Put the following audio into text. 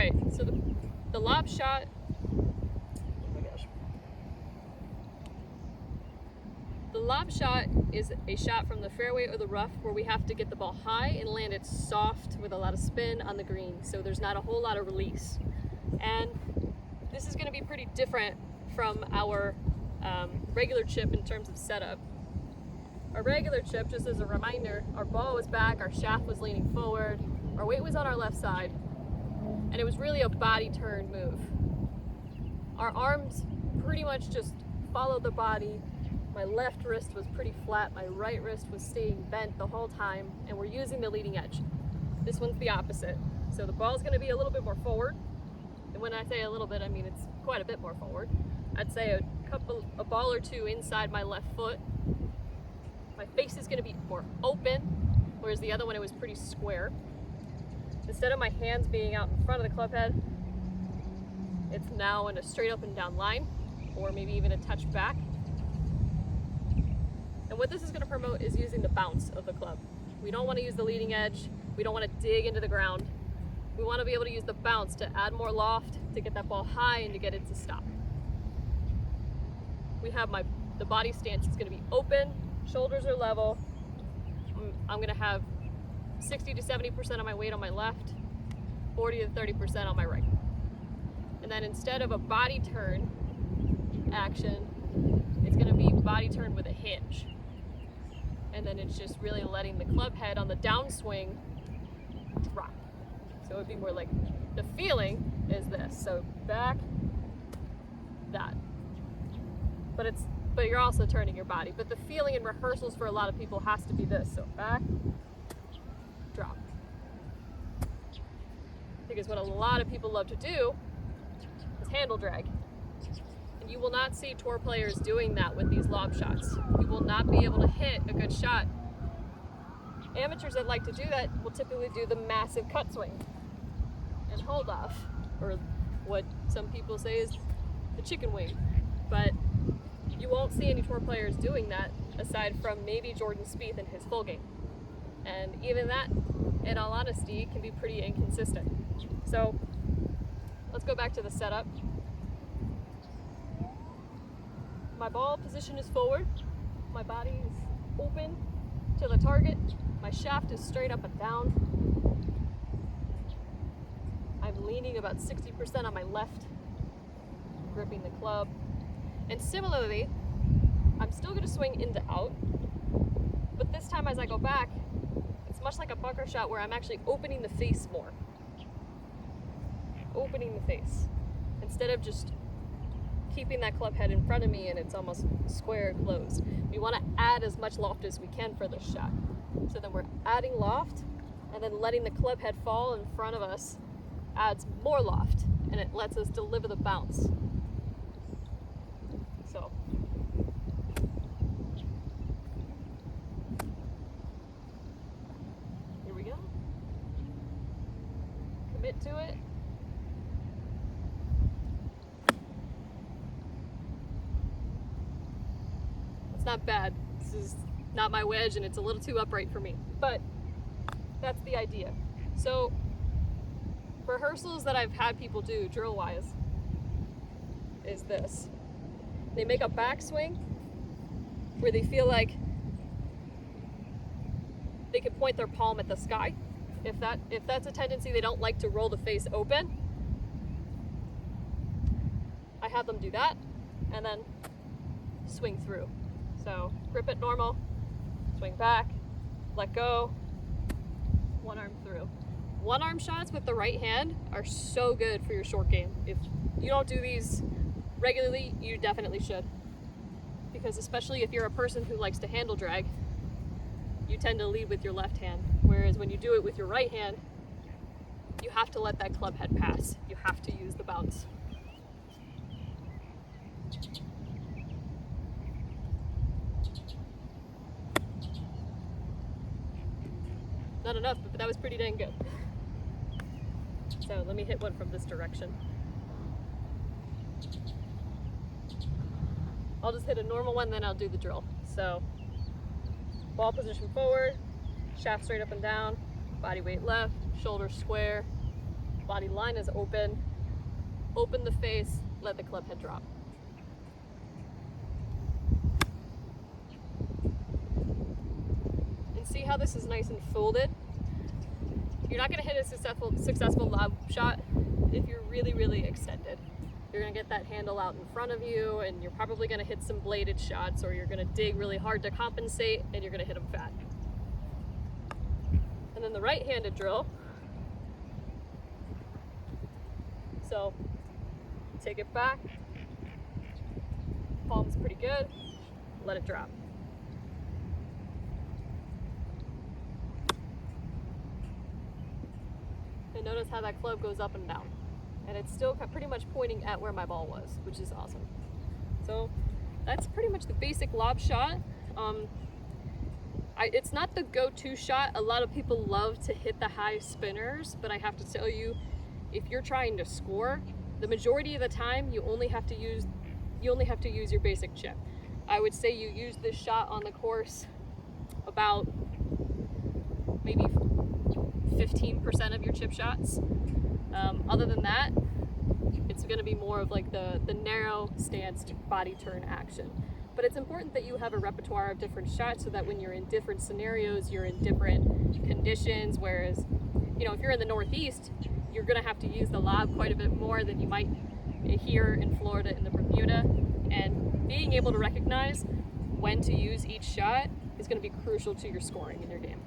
right, so the lob shot, oh my gosh. The lob shot is a shot from the fairway or the rough where we have to get the ball high and land it soft with a lot of spin on the green, so there's not a whole lot of release. And this is going to be pretty different from our regular chip in terms of setup. Our regular chip, just as a reminder, our ball was back, our shaft was leaning forward, our weight was on our left side, and it was really a body turn move. Our arms pretty much just followed the body. My left wrist was pretty flat, my right wrist was staying bent the whole time, and we're using the leading edge. This one's the opposite. So the ball's gonna be a little bit more forward. And when I say a little bit, I mean it's quite a bit more forward. I'd say a ball or two inside my left foot. My face is gonna be more open, whereas the other one, it was pretty square. Instead of my hands being out in front of the club head, it's now in a straight up and down line, or maybe even a touch back. And what this is gonna promote is using the bounce of the club. We don't wanna use the leading edge. We don't wanna dig into the ground. We wanna be able to use the bounce to add more loft, to get that ball high and to get it to stop. We have the body stance is gonna be open, shoulders are level. I'm gonna have 60 to 70% of my weight on my left, 40 to 30% on my right. And then instead of a body turn action, it's gonna be body turn with a hinge. And then it's just really letting the club head on the downswing drop. So it'd be more like, the feeling is this. So back, that. But you're also turning your body. But the feeling in rehearsals for a lot of people has to be this. So back, drop. Because what a lot of people love to do is handle drag. And you will not see tour players doing that with these lob shots. You will not be able to hit a good shot. Amateurs that like to do that will typically do the massive cut swing and hold off, or what some people say is the chicken wing. But you won't see any tour players doing that aside from maybe Jordan Spieth in his full game. And even that, in all honesty, can be pretty inconsistent. So let's go back to the setup. My ball position is forward. My body is open to the target. My shaft is straight up and down. I'm leaning about 60% on my left, gripping the club. And similarly, I'm still gonna swing in to out, but this time as I go back, it's much like a bunker shot where I'm actually opening the face more. Opening the face. Instead of just keeping that club head in front of me and it's almost square closed. We wanna add as much loft as we can for this shot. So then we're adding loft, and then letting the club head fall in front of us adds more loft, and it lets us deliver the bounce. So here we go. Commit to it. It's not bad. This is not my wedge, and it's a little too upright for me, but that's the idea. So rehearsals that I've had people do drill-wise is this. They make a backswing where they feel like they can point their palm at the sky. If that's a tendency, they don't like to roll the face open. I have them do that and then swing through. So grip it normal, swing back, let go, one arm through. One arm shots with the right hand are so good for your short game. If you don't do these regularly, you definitely should. Because especially if you're a person who likes to handle drag, you tend to lead with your left hand. Whereas when you do it with your right hand, you have to let that club head pass. You have to use the bounce. Not enough, but that was pretty dang good. So let me hit one from this direction. I'll just hit a normal one, then I'll do the drill. So ball position forward, shaft straight up and down, body weight left, shoulders square, Body line is open. Open the face, let the club head drop. And see how this is nice and folded? You're not gonna hit a successful lob shot if you're really extended. You're gonna get that handle out in front of you, and you're probably gonna hit some bladed shots, or you're gonna dig really hard to compensate, and you're gonna hit them fat. And then the right-handed drill. So take it back, palm's pretty good, let it drop. And notice how that club goes up and down. And it's still pretty much pointing at where my ball was, which is awesome. So that's pretty much the basic lob shot. It's not the go-to shot. A lot of people love to hit the high spinners, but I have to tell you, if you're trying to score, the majority of the time you only have to use your basic chip. I would say you use this shot on the course about maybe 15% of your chip shots. Other than that, it's going to be more of like the narrow stance body turn action. But it's important that you have a repertoire of different shots so that when you're in different scenarios, you're in different conditions. Whereas, if you're in the Northeast, you're going to have to use the lob quite a bit more than you might here in Florida and the Bermuda. And being able to recognize when to use each shot is going to be crucial to your scoring in your game.